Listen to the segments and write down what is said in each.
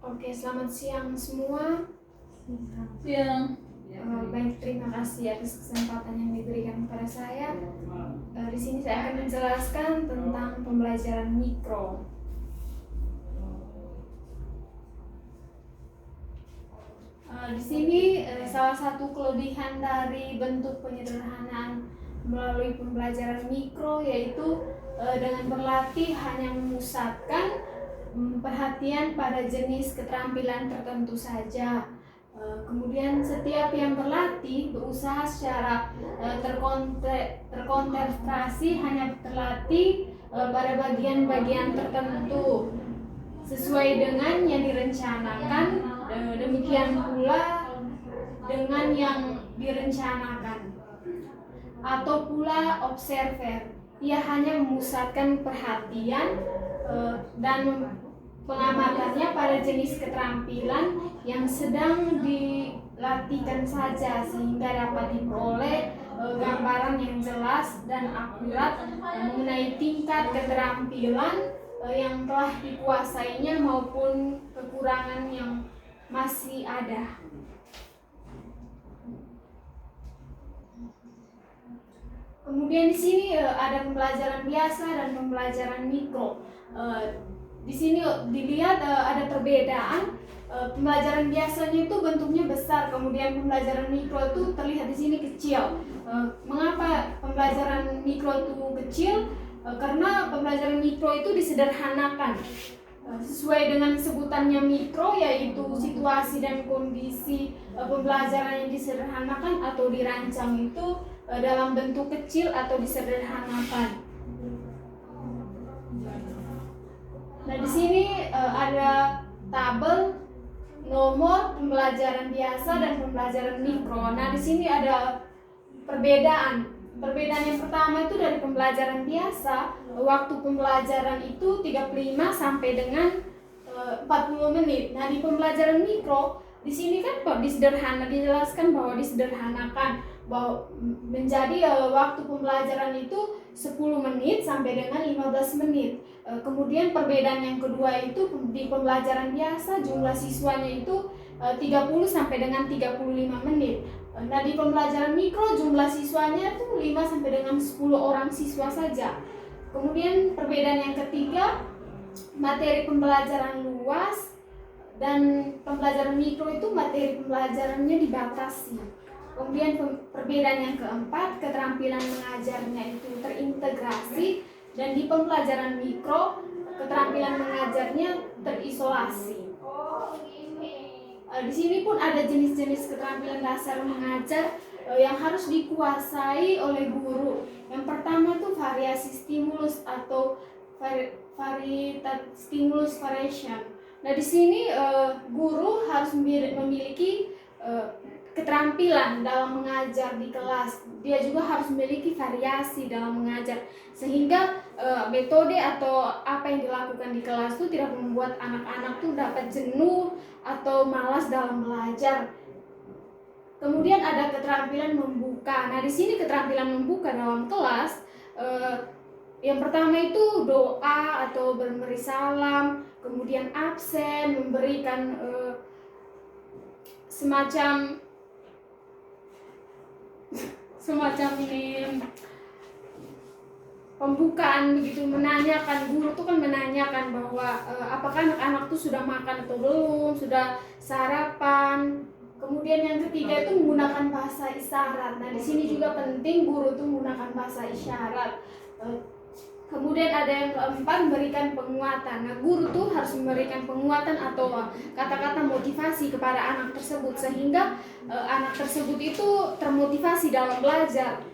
Oke, selamat siang semua. Siang. Baik, terima kasih atas kesempatan yang diberikan kepada saya. Di sini saya akan menjelaskan tentang pembelajaran mikro. Di sini salah satu kelebihan dari bentuk penyederhanaan melalui pembelajaran mikro yaitu dengan berlatih hanya memusatkan perhatian pada jenis keterampilan tertentu saja. Kemudian setiap yang berlatih berusaha secara terkonsentrasi hanya terlatih pada bagian-bagian tertentu sesuai dengan yang direncanakan, demikian pula dengan yang direncanakan. Atau pula observer, ia hanya memusatkan perhatian dan pengamatannya pada jenis keterampilan yang sedang dilatihkan saja, sehingga dapat diperoleh gambaran yang jelas dan akurat mengenai tingkat keterampilan yang telah dikuasainya maupun kekurangan yang masih ada. Kemudian di sini ada pembelajaran biasa dan pembelajaran mikro. Di sini dilihat ada perbedaan. Pembelajaran biasanya itu bentuknya besar, kemudian pembelajaran mikro itu terlihat di sini kecil. Mengapa pembelajaran mikro itu kecil? Karena pembelajaran mikro itu disederhanakan. Sesuai dengan sebutannya mikro, yaitu situasi dan kondisi pembelajaran yang disederhanakan atau dirancang itu dalam bentuk kecil atau disederhanakan. Nah, di sini ada tabel nomor pembelajaran biasa dan pembelajaran mikro. Nah, di sini ada perbedaan. Perbedaan yang pertama itu dari pembelajaran biasa, waktu pembelajaran itu 35 sampai dengan 40 menit. Nah, di pembelajaran mikro, di sini kan dijelaskan bahwa disederhanakan bahwa menjadi waktu pembelajaran itu 10 menit sampai dengan 15 menit. Kemudian perbedaan yang kedua itu di pembelajaran biasa jumlah siswanya itu 30 sampai dengan 35 menit. Nah, di pembelajaran mikro jumlah siswanya itu 5 sampai dengan 10 orang siswa saja. Kemudian perbedaan yang ketiga, materi pembelajaran luas dan pembelajaran mikro itu materi pembelajarannya dibatasi. Kemudian perbedaan yang keempat, keterampilan mengajarnya itu terintegrasi, dan di pembelajaran mikro keterampilan mengajarnya terisolasi. Di sini pun ada jenis-jenis keterampilan dasar mengajar yang harus dikuasai oleh guru. Yang pertama itu variasi stimulus atau stimulus variation. Nah, di sini guru harus memiliki keterampilan dalam mengajar di kelas. Dia juga harus memiliki variasi dalam mengajar, sehingga metode atau apa yang dilakukan di kelas itu tidak membuat anak-anak tuh dapat jenuh atau malas dalam belajar. Kemudian ada keterampilan membuka. Nah, di sini keterampilan membuka dalam kelas, yang pertama itu doa atau memberi salam, kemudian absen, memberikan semacam ini pembukaan begitu, menanyakan, guru tuh kan menanyakan bahwa apakah anak-anak tuh sudah makan atau belum, sudah sarapan. Kemudian yang ketiga itu menggunakan bahasa isyarat. Nah, di sini juga penting guru tuh menggunakan bahasa isyarat. Kemudian ada yang keempat, memberikan penguatan. Nah, guru tuh harus memberikan penguatan atau kata-kata motivasi kepada anak tersebut, sehingga anak tersebut itu termotivasi dalam belajar.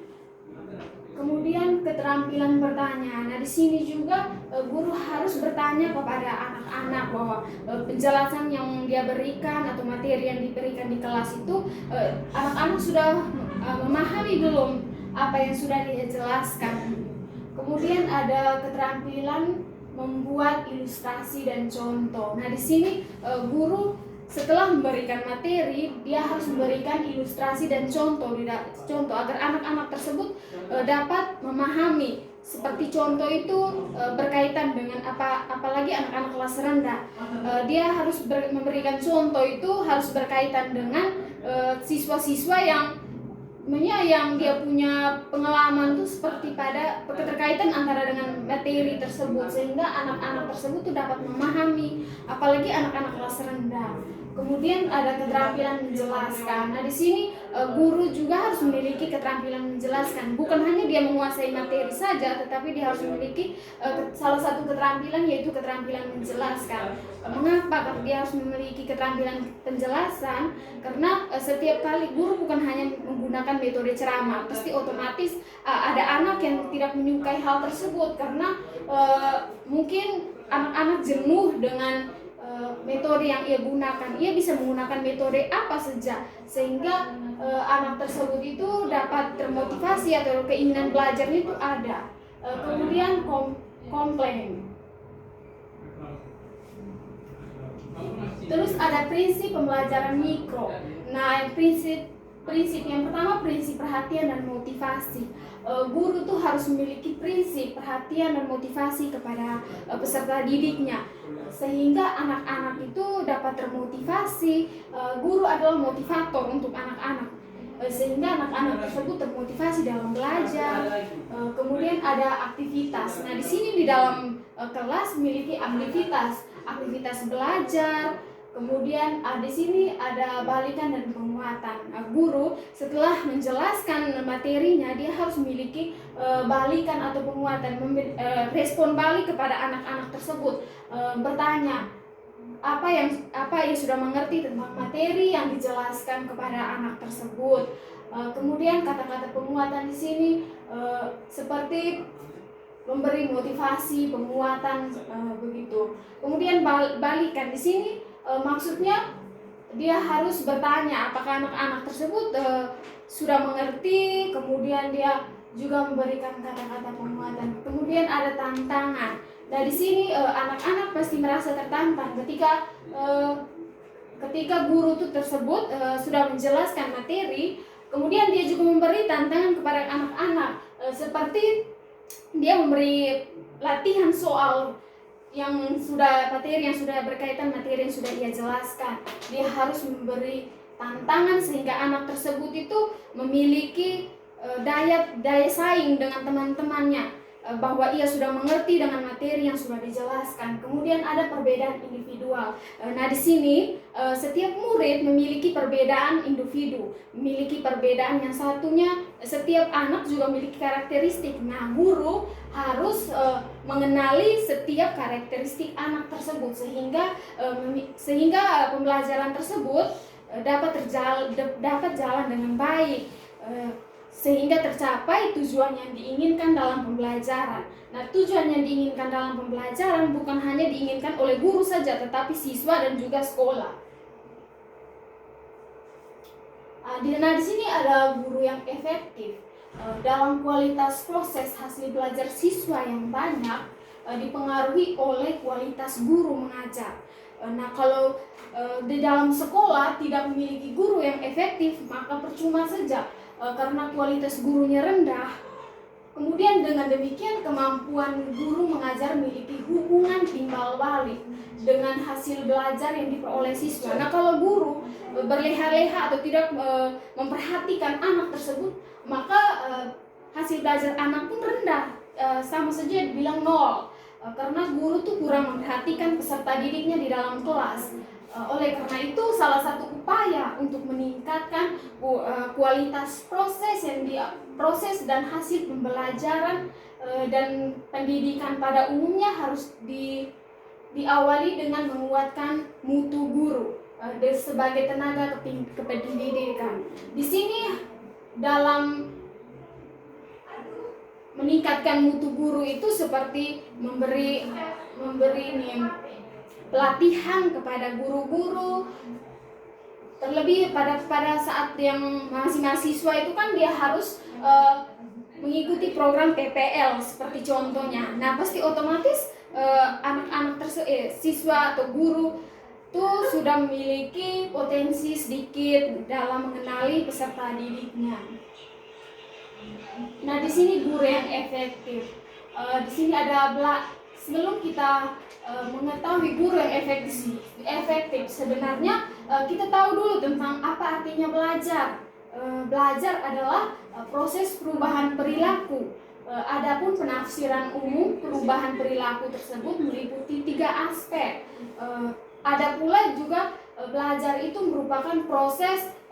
Kemudian keterampilan bertanya. Nah, di sini juga guru harus bertanya kepada anak-anak bahwa penjelasan yang dia berikan atau materi yang diberikan di kelas itu anak-anak sudah memahami belum apa yang sudah dia jelaskan. Kemudian ada keterampilan membuat ilustrasi dan contoh. Nah, di sini guru setelah memberikan materi, dia harus memberikan ilustrasi dan contoh agar anak-anak tersebut dapat memahami seperti contoh itu berkaitan dengan apalagi anak-anak kelas rendah. Dia harus memberikan contoh itu harus berkaitan dengan siswa-siswa yang dia punya pengalaman tuh seperti pada keterkaitan antara dengan materi tersebut, sehingga anak-anak tersebut tuh dapat memahami, apalagi anak-anak kelas rendah. Kemudian ada keterampilan menjelaskan. Nah, di sini guru juga harus memiliki keterampilan menjelaskan. Bukan hanya dia menguasai materi saja, tetapi dia harus memiliki salah satu keterampilan, yaitu keterampilan menjelaskan. Mengapa dia harus memiliki keterampilan penjelasan? Karena setiap kali guru bukan hanya menggunakan metode ceramah, pasti otomatis ada anak yang tidak menyukai hal tersebut karena mungkin anak-anak jenuh dengan metode yang ia gunakan. Ia bisa menggunakan metode apa saja sehingga anak tersebut itu dapat termotivasi atau keinginan belajarnya itu ada. Kemudian komplain. Terus ada prinsip pembelajaran mikro. Nah, prinsip yang pertama, prinsip perhatian dan motivasi. Guru tuh harus memiliki prinsip perhatian dan motivasi kepada peserta didiknya, sehingga anak-anak itu dapat termotivasi. Guru adalah motivator untuk anak-anak, sehingga anak-anak tersebut termotivasi dalam belajar. Kemudian ada aktivitas. Nah, di sini di dalam kelas memiliki aktivitas belajar. Kemudian di sini ada balikan dan penguatan. Guru setelah menjelaskan materinya, dia harus memiliki balikan atau penguatan, respon balik kepada anak-anak tersebut, bertanya apa yang sudah mengerti tentang materi yang dijelaskan kepada anak tersebut. Kemudian kata-kata penguatan di sini seperti memberi motivasi, penguatan, begitu. Kemudian balikan di sini maksudnya dia harus bertanya apakah anak-anak tersebut sudah mengerti. Kemudian dia juga memberikan kata-kata penguatan. Kemudian ada tantangan. Nah, di sini anak-anak pasti merasa tertantang ketika guru tersebut sudah menjelaskan materi. Kemudian dia juga memberi tantangan kepada anak-anak, seperti dia memberi latihan soal materi yang sudah berkaitan materi yang sudah ia jelaskan. Dia harus memberi tantangan sehingga anak tersebut itu memiliki daya saing dengan teman-temannya, bahwa ia sudah mengerti dengan materi yang sudah dijelaskan. Kemudian ada perbedaan individual. Nah, di sini setiap murid memiliki perbedaan individu, memiliki perbedaan yang satunya. Setiap anak juga memiliki karakteristik. Nah, guru harus mengenali setiap karakteristik anak tersebut sehingga pembelajaran tersebut dapat jalan dengan baik, sehingga tercapai tujuan yang diinginkan dalam pembelajaran. Nah, tujuan yang diinginkan dalam pembelajaran bukan hanya diinginkan oleh guru saja, tetapi siswa dan juga sekolah. Nah, di sini ada guru yang efektif. Dalam kualitas proses hasil belajar siswa yang banyak dipengaruhi oleh kualitas guru mengajar. Nah, kalau di dalam sekolah tidak memiliki guru yang efektif, maka percuma saja, karena kualitas gurunya rendah. Kemudian dengan demikian kemampuan guru mengajar memiliki hubungan timbal balik dengan hasil belajar yang diperoleh siswa. Nah, kalau guru berleha-leha atau tidak memperhatikan anak tersebut, maka hasil belajar anak pun rendah, sama saja dibilang nol, karena guru tuh kurang memperhatikan peserta didiknya di dalam kelas. Oleh karena itu, salah satu upaya untuk meningkatkan kualitas proses dan hasil pembelajaran dan pendidikan pada umumnya harus diawali dengan menguatkan mutu guru sebagai tenaga kependidikan. Di sini dalam meningkatkan mutu guru itu seperti memberi pelatihan kepada guru-guru, terlebih pada saat yang masih mahasiswa itu kan dia harus mengikuti program PPL seperti contohnya. Nah, pasti otomatis anak-anak siswa atau guru tuh sudah memiliki potensi sedikit dalam mengenali peserta didiknya. Nah, di sini guru yang efektif. Di sini ada sebelum kita mengetahui guru yang efektif, sebenarnya kita tahu dulu tentang apa artinya belajar. Belajar adalah proses perubahan perilaku. Adapun penafsiran umum perubahan perilaku tersebut meliputi 3 aspek. Ada pula juga belajar itu merupakan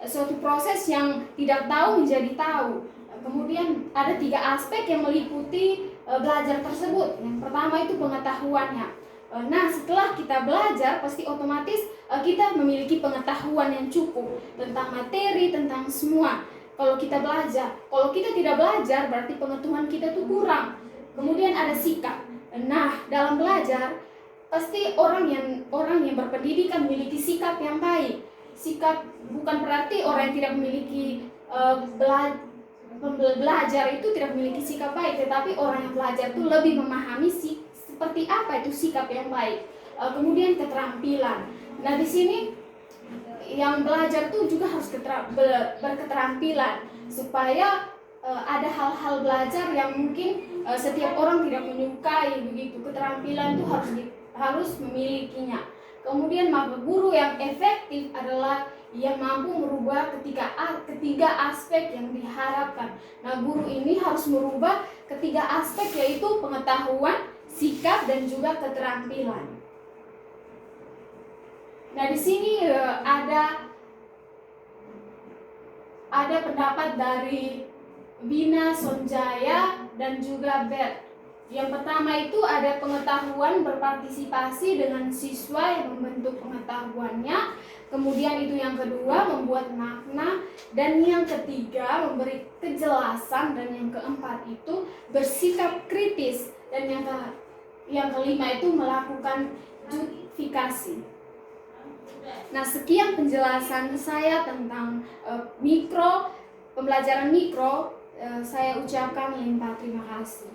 suatu proses yang tidak tahu menjadi tahu. Kemudian ada 3 aspek yang meliputi belajar tersebut. Yang pertama itu pengetahuannya. Nah, setelah kita belajar, pasti otomatis kita memiliki pengetahuan yang cukup tentang materi, tentang semua. Kalau kita belajar, kalau kita tidak belajar, berarti pengetahuan kita itu kurang. Kemudian ada sikap. Nah, dalam belajar, pasti orang yang berpendidikan memiliki sikap yang baik. Sikap bukan berarti orang yang tidak memiliki belajar itu tidak memiliki sikap baik, tetapi orang yang belajar itu lebih memahami seperti apa itu sikap yang baik. Kemudian keterampilan. Nah, di sini yang belajar itu juga harus berketerampilan supaya ada hal-hal belajar yang mungkin setiap orang tidak menyukai begitu. Keterampilan itu harus memilikinya. Kemudian maka guru yang efektif adalah yang mampu merubah ketiga aspek yang diharapkan. Nah, guru ini harus merubah ketiga aspek, yaitu pengetahuan, sikap, dan juga keterampilan. Nah, di sini ada pendapat dari Bina Sonjaya dan juga Bert. Yang pertama itu ada pengetahuan berpartisipasi dengan siswa yang membentuk pengetahuannya. Kemudian itu yang kedua membuat makna, dan yang ketiga memberi kejelasan, dan yang keempat itu bersikap kritis, dan yang kelima itu melakukan justifikasi. Nah, sekian penjelasan saya tentang pembelajaran mikro. Saya ucapkan limpah terima kasih.